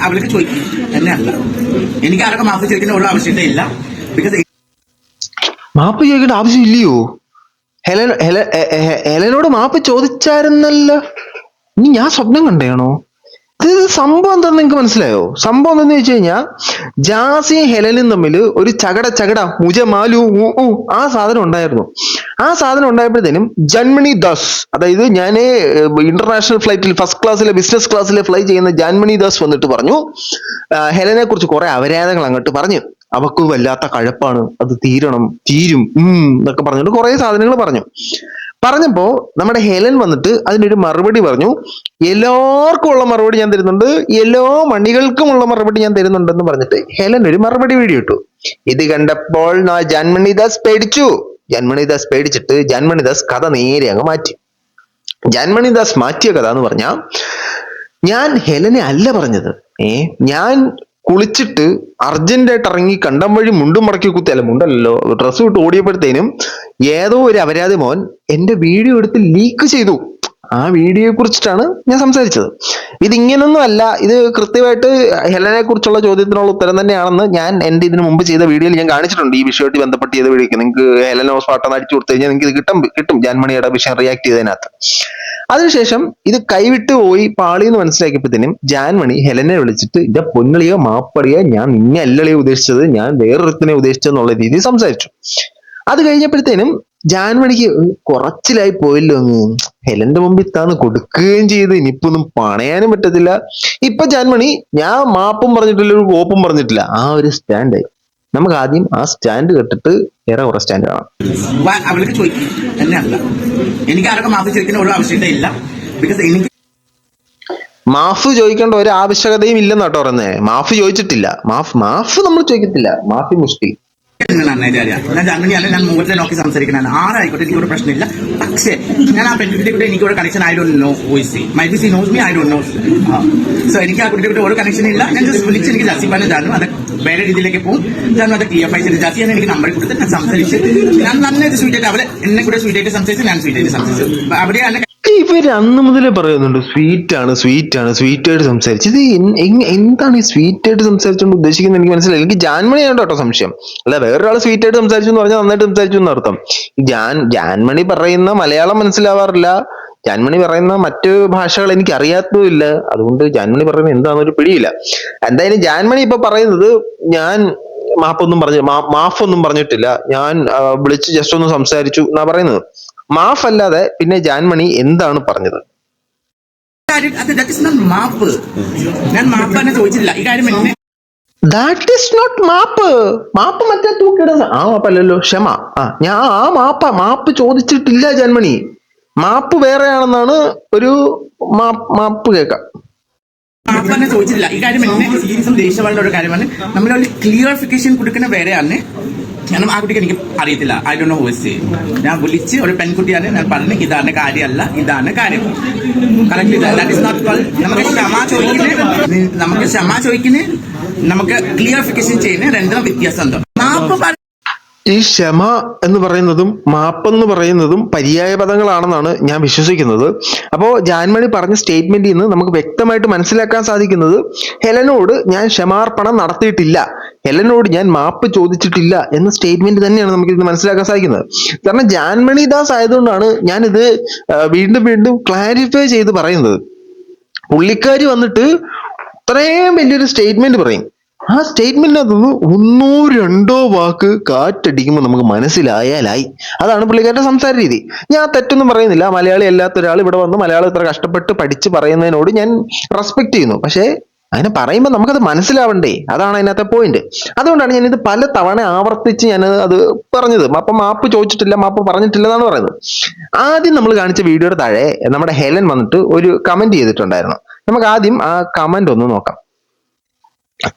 അവൾക്ക് ചോദിക്കും എന്നെ അല്ല. എനിക്ക് ആരൊക്കെ മാപ്പ് ചോദിക്കുന്ന ഉള്ള ആവശ്യമില്ല ഇല്ല. ബിക്കോസ് മാപ്പ് ചോദിക്കേണ്ട ആവശ്യമില്ലയോ? ഹെലനോട് മാപ്പ് ചോദിച്ചായിരുന്നല്ലോ. ഇനി ഞാൻ സ്വപ്നം കണ്ടേണോ? ഇത് സംഭവം എന്താന്ന് നിങ്ങക്ക് മനസ്സിലായോ? സംഭവം എന്താന്ന് വെച്ച് കഴിഞ്ഞാൽ ജാസിയും ഹെലനും തമ്മിൽ ഒരു ചകട മുജ മാലു ആ സാധനം ഉണ്ടായിരുന്നു. ആ സാധനം ഉണ്ടായപ്പോഴത്തേനും ജന്മണി ദാസ്, അതായത് ഞാൻ ഇന്റർനാഷണൽ ഫ്ലൈറ്റിൽ ഫസ്റ്റ് ക്ലാസ്സിലെ ബിസിനസ് ക്ലാസ്സിലെ ഫ്ലൈ ചെയ്യുന്ന ജാൻമണി ദാസ് വന്നിട്ട് പറഞ്ഞു, ഹെലനെ കുറിച്ച് കുറെ അപരാധങ്ങൾ അങ്ങോട്ട് പറഞ്ഞു. അവക്ക് വല്ലാത്ത കഴപ്പാണ്, അത് തീരും എന്നൊക്കെ പറഞ്ഞിട്ട് കുറെ സാധനങ്ങൾ പറഞ്ഞപ്പോ നമ്മുടെ ഹെലൻ വന്നിട്ട് അതിനൊരു മറുപടി പറഞ്ഞു. എല്ലാവർക്കും ഉള്ള മറുപടി ഞാൻ തരുന്നുണ്ട്, എല്ലാ മണികൾക്കും ഉള്ള മറുപടി ഞാൻ തരുന്നുണ്ടെന്ന് പറഞ്ഞിട്ട് ഹെലൻ ഒരു മറുപടി വീഡിയോ ഇട്ടു. ഇത് കണ്ടപ്പോൾ ജാൻമണിദാസ് പേടിച്ചിട്ട് ജാൻമണിദാസ് കഥ നേരെ അങ്ങ് മാറ്റി. ജാൻമണിദാസ് മാറ്റിയ കഥ എന്ന് പറഞ്ഞാൽ, ഞാൻ ഹെലനെ അല്ല പറഞ്ഞത്, ഞാൻ കുളിച്ചിട്ട് അർജന്റായിട്ട് ഇറങ്ങി കണ്ടം വഴി മുണ്ടും മടക്കി കുത്തി, അല്ല മുണ്ടല്ലോ ഡ്രസ്സ് വിട്ട് ഓടിയപ്പോഴത്തേനും ഏതോ ഒരു അപരാധി മോൻ എന്റെ വീഡിയോ എടുത്ത് ലീക്ക് ചെയ്തു. ആ വീഡിയോയെ കുറിച്ചിട്ടാണ് ഞാൻ സംസാരിച്ചത്. ഇതിങ്ങനൊന്നും അല്ല, ഇത് കൃത്യമായിട്ട് ഹെലനെ കുറിച്ചുള്ള ചോദ്യത്തിനുള്ള ഉത്തരം തന്നെയാണെന്ന് ഞാൻ എന്റെ ഇതിനു മുമ്പ് ചെയ്ത വീഡിയോയിൽ ഞാൻ കാണിച്ചിട്ടുണ്ട്. ഈ വിഷയമായിട്ട് ബന്ധപ്പെട്ട് ചെയ്ത വീഡിയോക്ക് നിങ്ങൾക്ക് ഹെലൻ ഹൗസ് പാട്ടെന്ന് അടിച്ചു കൊടുത്തു കഴിഞ്ഞാൽ നിങ്ങൾക്ക് ഇത് കിട്ടും ജാൻമണിയുടെ വിഷയം റിയാക്ട് ചെയ്തതിനകത്ത്. അതിനുശേഷം ഇത് കൈവിട്ട് പോയി പാളി എന്ന് മനസ്സിലാക്കിയപ്പോഴത്തേനും ജാൻമണി ഹെലനെ വിളിച്ചിട്ട് ഇന്റെ പൊന്നളിയോ മാപ്പടിയോ, ഞാൻ നിന്നെ അല്ലളിയോ ഉദ്ദേശിച്ചത്, ഞാൻ വേറൊരുത്തിനെ ഉദ്ദേശിച്ചെന്നുള്ള രീതിയിൽ സംസാരിച്ചു. അത് കഴിഞ്ഞപ്പോഴത്തേനും ജാൻമണിക്ക് കുറച്ചിലായി പോയല്ലോ അങ്ങ്. ഹെലന്റെ മുമ്പിൽ താന്ന് കൊടുക്കുകയും ചെയ്ത് ഇനിയിപ്പോ ഒന്നും പണയാനും പറ്റത്തില്ല. ഇപ്പൊ ജാൻമണി ഞാൻ മാപ്പും പറഞ്ഞിട്ടില്ല, ഒരു കോപ്പും പറഞ്ഞിട്ടില്ല, ആ ഒരു സ്റ്റാൻഡായി. നമുക്ക് ആദ്യം ആ സ്റ്റാൻഡ് കെട്ടിട്ട് വേറെ കുറെ സ്റ്റാൻഡ് കാണാം. അവൾക്ക് ചോദിക്കും എന്നെ അല്ല. എനിക്ക് ആരൊക്കെ മാപ്പ് ചോദിക്കുന്ന ഉള്ള ആവശ്യമില്ല ഇല്ല. ബിക്കോസ് എനിക്ക് മാഫ് ചോദിക്കേണ്ട ഒരു ആവശ്യകതയും ഇല്ലെന്ന് കേട്ടോ പറഞ്ഞേ. മാഫ് ചോദിച്ചിട്ടില്ല, മാഫ് നമ്മൾ ചോദിക്കത്തില്ല, മാഫി മുഷ്ടി. നന്നായിട്ട് അറിയാം. ഞാൻ ജർമ്മനി അല്ല, ഞാൻ മുഖത്തെ നോക്കി സംസാരിക്കുന്നതാണ്. ആരായിക്കോട്ടെ, എനിക്കൊരു പ്രശ്നമില്ല. പക്ഷേ ഞാൻ ആ പെൺകുട്ടിയുടെ കൂടെ എനിക്കൊരു connection I don't know. My B C knows me, I don't know. So എനിക്ക് ആ കുട്ടിയുടെ കൂടെ ഒരു കണക്ഷൻ ഇല്ല. ഞാൻ ജസ്റ്റ് വിളിച്ച് എനിക്ക് ജാസി പറഞ്ഞ ജാനു അത് വേറെ രീതിയിലേക്ക് പോകും. ജാനു അത് ക്ലിയർ ഫൈസ് ജാസിയാണ് എനിക്ക് നമ്പർ കൊടുത്ത് ഞാൻ സംസാരിച്ച്, ഞാൻ നന്നായിട്ട് സ്വീറ്റായിട്ട് അവളെ എന്നെ കൂടെ സ്വീറ്റായിട്ട് സംസാരിച്ച്, ഞാൻ സ്വീറ്റായിട്ട് സംസാരിച്ചു. അവിടെയാണ് ഇവര് അന്ന് മുതലേ പറയുന്നുണ്ട് സ്വീറ്റായിട്ട് സംസാരിച്ച്. ഇത് എന്താണ് ഈ സ്വീറ്റായിട്ട് സംസാരിച്ചുകൊണ്ട് ഉദ്ദേശിക്കുന്നത് എനിക്ക് മനസ്സിലായി. എനിക്ക് ജാൻമണിയാണ് കേട്ടോ സംശയം, അല്ല വേറൊരാൾ സ്വീറ്റായിട്ട് സംസാരിച്ചു എന്ന് പറഞ്ഞാൽ നന്നായിട്ട് സംസാരിച്ചു എന്നർത്ഥം. ജാൻമണി പറയുന്ന മലയാളം മനസ്സിലാവാറില്ല, ജാൻമണി പറയുന്ന മറ്റ് ഭാഷകൾ എനിക്ക് അറിയാത്തതുമില്ല, അതുകൊണ്ട് ജാൻമണി പറയുന്നത് എന്താണെന്നൊരു പിടിയില്ല. എന്തായാലും ജാൻമണി ഇപ്പൊ പറയുന്നത് ഞാൻ മാഫൊന്നും പറഞ്ഞിട്ടില്ല, ഞാൻ വിളിച്ച് ജസ്റ്റ് ഒന്ന് സംസാരിച്ചു എന്നാ പറയുന്നത്. മാഫ് അല്ലാതെ പിന്നെ ജാൻമണി എന്താണ് പറഞ്ഞത്? മാപ്പ് ഞാൻ മാപ്പ് തന്നെ ചോദിച്ചില്ല ഈ കാര്യം. ദാറ്റ് ഈസ് നോട്ട് മാപ്പ്. മാപ്പ് മറ്റേ തൂക്കിയിടുന്ന ആ മാപ്പല്ലല്ലോ, ക്ഷമ. ഞാൻ ആ മാപ്പ് ചോദിച്ചിട്ടില്ല ജാൻമണി. മാപ്പ് വേറെയാണെന്നാണ് ഒരു മാപ്പ് കേൾക്കാം. മാപ്പ് തന്നെ ചോദിച്ചില്ല ഈ കാര്യം. എന്നെ സീരിയസും ദേഷ്യമുള്ള ഒരു കാര്യമാണ്. നമ്മളൊരു ക്ലിയറിഫിക്കേഷൻ കൊടുക്കുന്ന വേറെയാണ്. കാരണം ആ കുട്ടിക്ക് എനിക്ക് അറിയത്തില്ല, I don't know who is. ഞാൻ വിളിച്ച് ഒരു പെൺകുട്ടിയാണ്, ഞാൻ പറഞ്ഞു ഇതാണ് കാര്യമല്ല, ഇതാണ് കാര്യം. Correct that is not call. നമുക്ക് ക്ഷമ ചോദിക്കുന്നത് നമുക്ക് ക്ലിയറിഫിക്കേഷൻ ചെയ്യുന്ന രണ്ടും വ്യത്യാസം ഉണ്ടോ? മാപ്പ് ഈ ക്ഷമ എന്ന് പറയുന്നതും മാപ്പെന്ന് പറയുന്നതും പര്യായ പദങ്ങളാണെന്നാണ് ഞാൻ വിശ്വസിക്കുന്നത്. അപ്പോ ജാൻമണി പറഞ്ഞ സ്റ്റേറ്റ്മെന്റിൽ നിന്ന് നമുക്ക് വ്യക്തമായിട്ട് മനസ്സിലാക്കാൻ സാധിക്കുന്നത് ഹെലനോട് ഞാൻ ക്ഷമാർപ്പണം നടത്തിയിട്ടില്ല, ഹെലനോട് ഞാൻ മാപ്പ് ചോദിച്ചിട്ടില്ല എന്ന സ്റ്റേറ്റ്മെന്റ് തന്നെയാണ് നമുക്ക് ഇത് മനസ്സിലാക്കാൻ സാധിക്കുന്നത്. കാരണം ജാൻമണി ദാസ് ആയതുകൊണ്ടാണ് ഞാനിത് വീണ്ടും ക്ലാരിഫൈ ചെയ്ത് പറയുന്നത്. പുള്ളിക്കാരി വന്നിട്ട് ഇത്രയും വലിയൊരു സ്റ്റേറ്റ്മെന്റ് പറയും, ആ സ്റ്റേറ്റ്മെന്റിനകത്ത് ഒന്നോ രണ്ടോ വാക്ക് കാറ്റടിക്കുമ്പോൾ നമുക്ക് മനസ്സിലായാലായി. അതാണ് പുള്ളിക്കാരുടെ സംസാര രീതി. ഞാൻ തെറ്റൊന്നും പറയുന്നില്ല, മലയാളി അല്ലാത്ത ഒരാൾ ഇവിടെ വന്ന് മലയാളം ഇത്ര കഷ്ടപ്പെട്ട് പഠിച്ച് പറയുന്നതിനോട് ഞാൻ റെസ്പെക്ട് ചെയ്യുന്നു. പക്ഷേ അതിനെ പറയുമ്പോൾ നമുക്കത് മനസ്സിലാവണ്ടേ, അതാണ് അതിനകത്തെ പോയിന്റ്. അതുകൊണ്ടാണ് ഞാനിത് പല തവണ ആവർത്തിച്ച് ഞാൻ അത് പറഞ്ഞത്. അപ്പം മാപ്പ് ചോദിച്ചിട്ടില്ല, മാപ്പ് പറഞ്ഞിട്ടില്ല എന്നാണ് പറയുന്നത്. ആദ്യം നമ്മൾ കാണിച്ച വീഡിയോയുടെ താഴെ നമ്മുടെ ഹെലൻ വന്നിട്ട് ഒരു കമന്റ് ചെയ്തിട്ടുണ്ടായിരുന്നു. നമുക്ക് ആദ്യം ആ കമന്റ് ഒന്ന് നോക്കാം.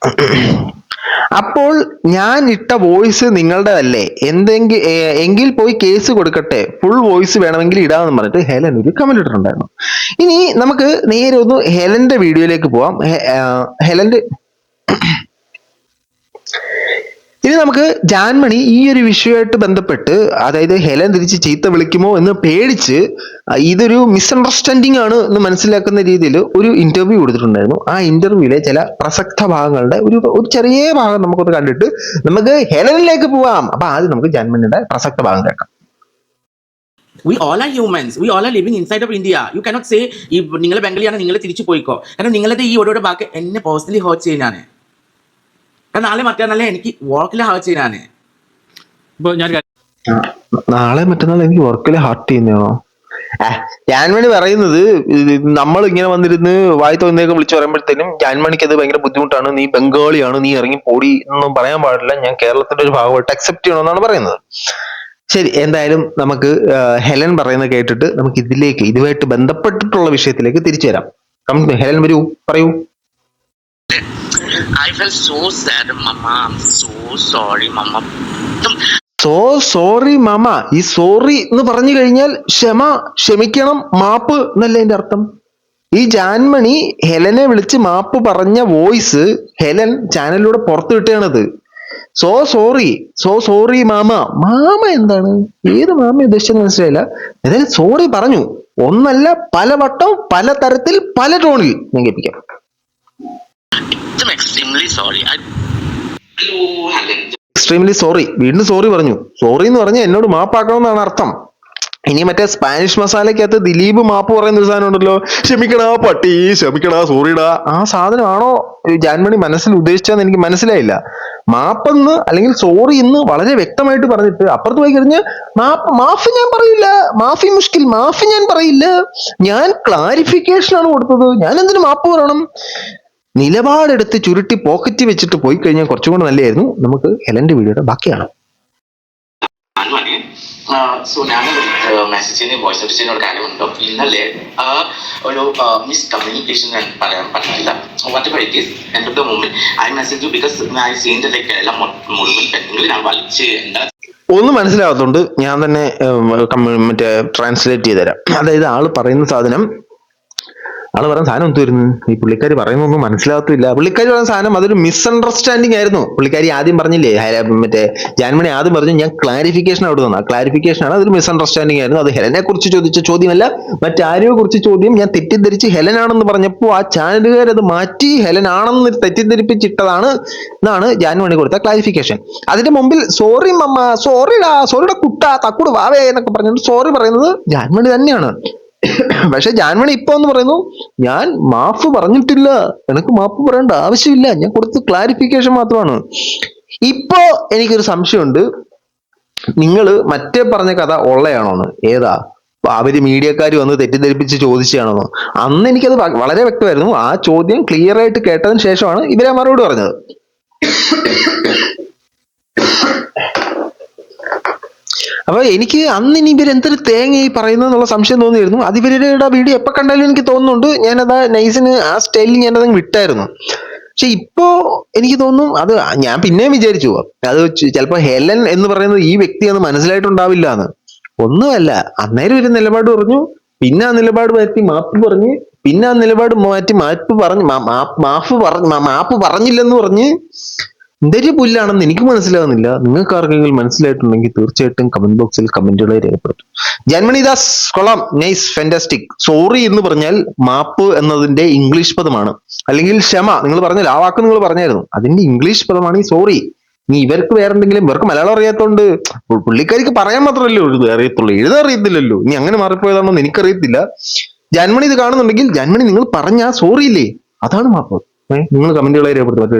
അപ്പോൾ ഞാൻ ഇട്ട വോയിസ് നിങ്ങളുടെതല്ലേ, എങ്കിൽ പോയി കേസ് കൊടുക്കട്ടെ, ഫുൾ വോയിസ് വേണമെങ്കിൽ ഇടാമെന്ന് പറഞ്ഞിട്ട് ഹെലൻ ഒരു കമന്റ് ഇട്ടിട്ടുണ്ടായിരുന്നു. ഇനി നമുക്ക് നേരെ ഒന്ന് ഹെലന്റെ വീഡിയോയിലേക്ക് പോവാം. ഇനി നമുക്ക് ജാൻമണി ഈ ഒരു വിഷയമായിട്ട് ബന്ധപ്പെട്ട്, അതായത് ഹെലൻ തിരിച്ച് ചീത്ത വിളിക്കുമോ എന്ന് പേടിച്ച് ഇതൊരു മിസ്അണ്ടർസ്റ്റാൻഡിങ് ആണ് എന്ന് മനസ്സിലാക്കുന്ന രീതിയിൽ ഒരു ഇന്റർവ്യൂ കൊടുത്തിട്ടുണ്ടായിരുന്നു. ആ ഇന്റർവ്യൂവിലെ ചില പ്രസക്ത ഭാഗങ്ങളുടെ ഒരു ചെറിയ ഭാഗം നമുക്കൊന്ന് കണ്ടിട്ട് നമുക്ക് ഹെലനിലേക്ക് പോവാം. അപ്പൊ ആദ്യം നമുക്ക് ജാൻമണിയുടെ പ്രസക്ത ഭാഗം കേൾക്കാം. We all are humans. We all are living inside of India. You cannot say ഈ നിങ്ങൾ ബംഗാളിയാണ് നിങ്ങൾ തിരിച്ചു പോയിക്കോ. കാരണം നിങ്ങളുടെ ഈ ഓരോരോ ബാക്കി എന്നെ പേഴ്സണലി ഹേർട്ട് ചെയ്യാനാണ്. കാരണം നാളെ മറ്റന്നാളെ എനിക്ക് വർക്കിൽ ഹേർട്ട് ചെയ്യാനാണ്. ഇപ്പൊ ഞാൻ നാളെ മറ്റന്നാൾ എനിക്ക് വർക്കിൽ ഹാർട്ട് ചെയ്യുന്നതാണോ? ജാൻമണി പറയുന്നത് നമ്മൾ ഇങ്ങനെ വന്നിരുന്ന് വായി തോന്നിയൊക്കെ വിളിച്ചു പറയുമ്പോഴത്തേനും ജാൻമണിക്ക് അത് ഭയങ്കര ബുദ്ധിമുട്ടാണ്. നീ ബംഗാളിയാണ്, നീ ഇറങ്ങി പോടി എന്നൊന്നും പറയാൻ പാടില്ല, ഞാൻ കേരളത്തിന്റെ ഒരു ഭാഗമായിട്ട് അക്സെപ്റ്റ് ചെയ്യണമെന്നാണ് പറയുന്നത്. ശരി, എന്തായാലും നമുക്ക് ഹെലൻ പറയുന്നത് കേട്ടിട്ട് നമുക്ക് ഇതുമായിട്ട് ബന്ധപ്പെട്ടിട്ടുള്ള വിഷയത്തിലേക്ക് തിരിച്ചു വരാം. ഹെലൻ വരൂ, പറയൂ. I felt so sad, Mama. I'm so sorry, Mama. So sorry mama. ഈ സോറി എന്ന് പറഞ്ഞു കഴിഞ്ഞാൽ ക്ഷമിക്കണം, മാപ്പ് എന്നല്ലേ അതിന്റെ അർത്ഥം. ഈ ജാൻമണി ഹെലനെ വിളിച്ച് മാപ്പ് പറഞ്ഞ വോയിസ് ഹെലൻ ചാനലിലൂടെ പുറത്തു വിട്ടതാണത്. സോ സോറി മാമ. മാമ എന്താണ്, ഏത് മാമ ഉദ്ദേശിച്ചെന്ന് മനസ്സിലായില്ല. ഏതായാലും സോറി പറഞ്ഞു. ഒന്നല്ല, പല വട്ടം, പല തരത്തിൽ, പല ടോണിൽ. ഞാൻ കേൾപ്പിക്കാം. Extremely sorry. വീണ്ടും സോറി പറഞ്ഞു. സോറി എന്ന് പറഞ്ഞാൽ എന്നോട് മാപ്പാക്കണമെന്നാണ് അർത്ഥം. ഇനി മറ്റേ സ്പാനിഷ് മസാലയ്ക്കകത്ത് ദിലീപ് മാപ്പ് പറയുന്ന ഒരു സാധനം ഉണ്ടല്ലോ, ക്ഷമിക്കടാ പട്ടി, ക്ഷമിക്കടാ, സോറിടാ. ആ സാധനമാണോ ജാൻമണി മനസ്സിൽ ഉദ്ദേശിച്ചതെന്ന് എനിക്ക് മനസ്സിലായില്ല. മാപ്പെന്ന് അല്ലെങ്കിൽ സോറി എന്ന് വളരെ വ്യക്തമായിട്ട് പറഞ്ഞിട്ട് അപ്പുറത്ത് പോയി കഴിഞ്ഞാൽ മാഫ് ഞാൻ പറയില്ല, മാഫി മുഷ്കിൽ, മാഫ് ഞാൻ പറയില്ല, ഞാൻ ക്ലാരിഫിക്കേഷൻ ആണ് കൊടുത്തത്, ഞാൻ എന്തിനു മാപ്പ് പറയണം. നിലപാടെടുത്ത് ചുരുട്ടി പോക്കറ്റ് വെച്ചിട്ട് പോയി കഴിഞ്ഞാൽ കുറച്ചും കൂടെ നല്ലതായിരുന്നു. നമുക്ക് ഹെലന്റെ വീഡിയോയുടെ ബാക്കിയാണ്. സോ ഞാൻ മെസ്സേജിന് വോയിസ് നോട്ട് ചെയ്യുന്ന ഒരു കാര്യമുണ്ടോ, ഇന്നലെ ഒരു മിസ്കമ്മ്യൂണിക്കേഷൻ ഞാൻ പറയാൻ പറ്റില്ല. What ever it is, end of the moment I message you because I seen like എല്ലാം മുഴുവൻ പെണ്ണുങ്ങളിൽ ഞാൻ വലിച്ച് എന്താ ഒന്നും മനസ്സിലാകത്തോണ്ട് ഞാൻ തന്നെ മറ്റേ ട്രാൻസ്ലേറ്റ് ചെയ്തുതരാം. അതായത് ആള് പറയുന്ന സാധനം എന്ത് വരുന്നു, ഈ പുള്ളിക്കാരി പറയുന്നൊന്നും മനസ്സിലാകത്തില്ല. പുള്ളിക്കാരി പറയുന്ന സാധനം അതൊരു മിസ്അണ്ടർസ്റ്റാൻഡിങ് ആയിരുന്നു. പുള്ളിക്കാരി ആദ്യം പറഞ്ഞില്ലേ, മറ്റേ ജാൻമണി ആദ്യം പറഞ്ഞു ഞാൻ ക്ലാരിഫിക്കേഷൻ അവിടെ തന്നു. ആ ക്ലാരിഫിക്കേഷൻ ആണ്, അതൊരു മിസ്അണ്ടർസ്റ്റാൻഡിങ് ആയിരുന്നു. അത് ഹെലനെ കുറിച്ച് ചോദിച്ച ചോദ്യമല്ല, മറ്റാരെയോ കുറിച്ച് ചോദ്യം. ഞാൻ തെറ്റിദ്ധരിച്ച് ഹെലൻ ആണെന്ന് പറഞ്ഞപ്പോൾ ആ ചാനലുകാർ അത് മാറ്റി ഹെലൻ ആണെന്ന് തെറ്റിദ്ധരിപ്പിച്ചിട്ടതാണ് എന്നാണ് ജാൻമണി കൊടുത്ത ക്ലാരിഫിക്കേഷൻ. അതിന്റെ മുമ്പിൽ സോറി മമ്മ, സോറിയുടെ കുട്ട, തക്കുട് വാവേ എന്നൊക്കെ പറഞ്ഞിട്ട് സോറി പറയുന്നത് ജാൻമണി തന്നെയാണ്. പക്ഷെ ജാൻമണി ഇപ്പൊ എന്ന് പറയുന്നു, ഞാൻ മാഫ് പറഞ്ഞിട്ടില്ല, എനിക്ക് മാപ്പ് പറയേണ്ട ആവശ്യമില്ല, ഞാൻ കൊടുത്ത ക്ലാരിഫിക്കേഷൻ മാത്രമാണ്. ഇപ്പോ എനിക്കൊരു സംശയമുണ്ട്, നിങ്ങൾ മറ്റേ പറഞ്ഞ കഥ ഉള്ളയാണോന്ന്. ഏതാ, അവര് മീഡിയക്കാർ വന്ന് തെറ്റിദ്ധരിപ്പിച്ച് ചോദിച്ചാണോന്ന്. അന്ന് എനിക്കത് വളരെ വ്യക്തമായിരുന്നു. ആ ചോദ്യം ക്ലിയർ ആയിട്ട് കേട്ടതിന് ശേഷമാണ് ഇവരെ മറുപടി പറഞ്ഞത്. അപ്പൊ എനിക്ക് അന്ന് ഇനി ഇവരെന്തൊരു തേങ്ങ ഈ പറയുന്നതെന്നുള്ള സംശയം തോന്നിയിരുന്നു. അത് ഇവരുടെ വീഡിയോ എപ്പോ കണ്ടാലും എനിക്ക് തോന്നുന്നുണ്ട്. ഞാനതാ നൈസിന് ആ സ്റ്റൈലിൽ ഞാനതങ്ങ് വിട്ടായിരുന്നു. പക്ഷെ ഇപ്പോ എനിക്ക് തോന്നും അത് ഞാൻ പിന്നെയും വിചാരിച്ചു അത് ചിലപ്പോ ഹെലൻ എന്ന് പറയുന്നത് ഈ വ്യക്തി അത് മനസ്സിലായിട്ടുണ്ടാവില്ല എന്ന്. ഒന്നുമല്ല, അന്നേരം ഒരു നിലപാട് പറഞ്ഞു, പിന്നെ ആ നിലപാട് മാറ്റി മാപ്പ് പറഞ്ഞ്, പിന്നെ ആ നിലപാട് മാറ്റി മാപ്പ് പറഞ്ഞില്ലെന്ന് പറഞ്ഞ് എന്തൊരു പുല്ലാണെന്ന് എനിക്ക് മനസ്സിലാകുന്നില്ല. നിങ്ങൾക്ക് ആർക്കെങ്കിലും മനസ്സിലായിട്ടുണ്ടെങ്കിൽ തീർച്ചയായിട്ടും കമന്റ് ബോക്സിൽ കമന്റുകളെ രേഖപ്പെടുത്തും. ജാൻമണി ദാസ് കൊള്ളാം, നൈസ്, ഫാന്റാസ്റ്റിക്. സോറി എന്ന് പറഞ്ഞാൽ മാപ്പ് എന്നതിന്റെ ഇംഗ്ലീഷ് പദമാണ്, അല്ലെങ്കിൽ ക്ഷമ. നിങ്ങൾ പറഞ്ഞില്ല, ആ വാക്ക് നിങ്ങൾ പറഞ്ഞായിരുന്നു, അതിന്റെ ഇംഗ്ലീഷ് പദമാണ് ഈ സോറി. നീ ഇവർക്ക് വേറെ എന്തെങ്കിലും, ഇവർക്ക് മലയാളം അറിയാത്തോണ്ട് പുള്ളിക്കാരിക്ക് പറയാൻ മാത്രമല്ലോ അറിയത്തുള്ളൂ, എഴുതാൻ അറിയത്തില്ലല്ലോ. ഇനി അങ്ങനെ മാറിപ്പോയതാണോ എന്ന് എനിക്കറിയത്തില്ല. ജാൻമണി ഇത് കാണുന്നുണ്ടെങ്കിൽ ജാൻമണി നിങ്ങൾ പറഞ്ഞ സോറി ഇല്ലേ, അതാണ് മാപ്പ്. നിങ്ങൾ കമന്റുകളെ രേഖപ്പെടുത്തും. മറ്റു